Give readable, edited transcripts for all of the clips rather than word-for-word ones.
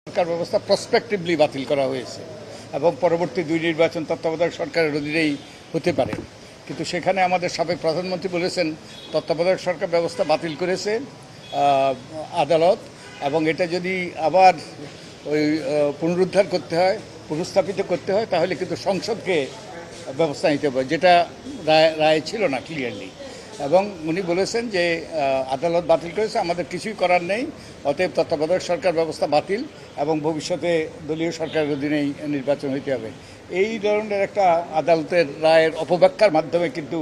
সরকার ব্যবস্থা প্রসপেক্টিভলি বাতিল করা হয়েছে এবং পরবর্তী দুই নির্বাচন তত্ত্বাবধায়ক সরকারের অধীনেই হতে পারে। কিন্তু সেখানে আমাদের সাবেক প্রধানমন্ত্রী বলেছেন তত্ত্বাবধায়ক সরকার ব্যবস্থা বাতিল করেছে আদালত, এবং এটা যদি আবার ওই পুনরুদ্ধার করতে হয়, পুনঃস্থাপিত করতে হয়, তাহলে কিন্তু সংসদকে ব্যবস্থা নিতে হবে, যেটা রায় ছিল না ক্লিয়ারলি। এবং উনি বলেছেন যে আদালত বাতিল করেছে, আমাদের কিছুই করার নেই, অতএব তত্ত্বাবধায়ক সরকার ব্যবস্থা বাতিল এবং ভবিষ্যতে দলীয় সরকারের অধীনেই নির্বাচন হইতে হবে। এই ধরনের একটা আদালতের রায়ের অপব্যাখ্যার মাধ্যমে কিন্তু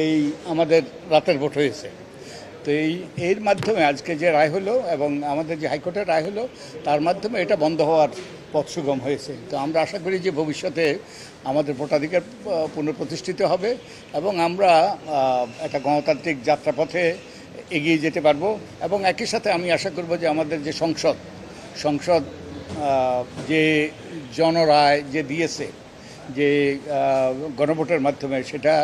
এই আমাদের রাতের ভোট হয়েছে। তো এর মাধ্যমে আজকে যে রায় হলো এবং আমাদের যে হাইকোর্টের রায় হলো, তার মাধ্যমে এটা বন্ধ হওয়ার পথ সুগম হয়েছে। তো আমরা আশা করি যে ভবিষ্যতে আমাদের ভোটাধিকার পুনঃপ্রতিষ্ঠিত হবে এবং আমরা একটা গণতান্ত্রিক যাত্রাপথে এগিয়ে যেতে পারবো। এবং একই সাথে আমি আশা করব যে আমাদের যে সংসদ যে জনরায় যে দিয়েছে, যে গণভোটের মাধ্যমে, সেটা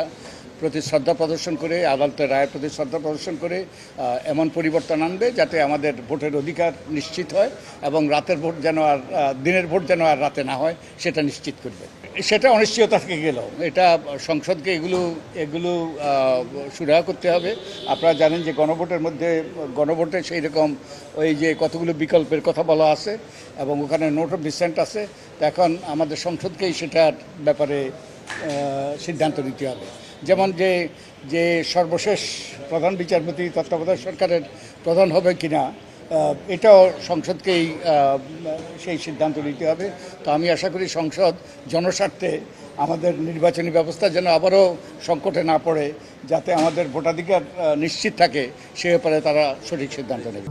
প্রতি শ্রদ্ধা প্রদর্শন করে, আদালতের রায়ের প্রতি শ্রদ্ধা প্রদর্শন করে এমন পরিবর্তন আনবে যাতে আমাদের ভোটের অধিকার নিশ্চিত হয় এবং রাতের ভোট যেন আর দিনের ভোট যেন আর রাতে না হয় সেটা নিশ্চিত করবে। সেটা অনিশ্চয়তা থেকে গেল, এটা সংসদকে এগুলো সুরাহা করতে হবে। আপনারা জানেন যে গণভোটে সেই রকম ওই যে কতগুলো বিকল্পের কথা বলা আছে এবং ওখানে নোট অফ ডিসেন্ট আছে। তো এখন আমাদের সংসদকেই সেটার ব্যাপারে সিদ্ধান্ত নিতে হবে। যেমন যে সর্বশেষ প্রধান বিচারপতি তত্ত্বাবধায়ক সরকারের প্রধান হবে কিনা, এটাও সংসদকেই সেই সিদ্ধান্ত নিতে হবে। তো আমি আশা করি সংসদ জনস্বার্থে আমাদের নির্বাচনী ব্যবস্থা যেন আবারও সংকটে না পড়ে, যাতে আমাদের ভোটাধিকার নিশ্চিত থাকে, সে ব্যাপারে তারা সঠিক সিদ্ধান্ত নেবে।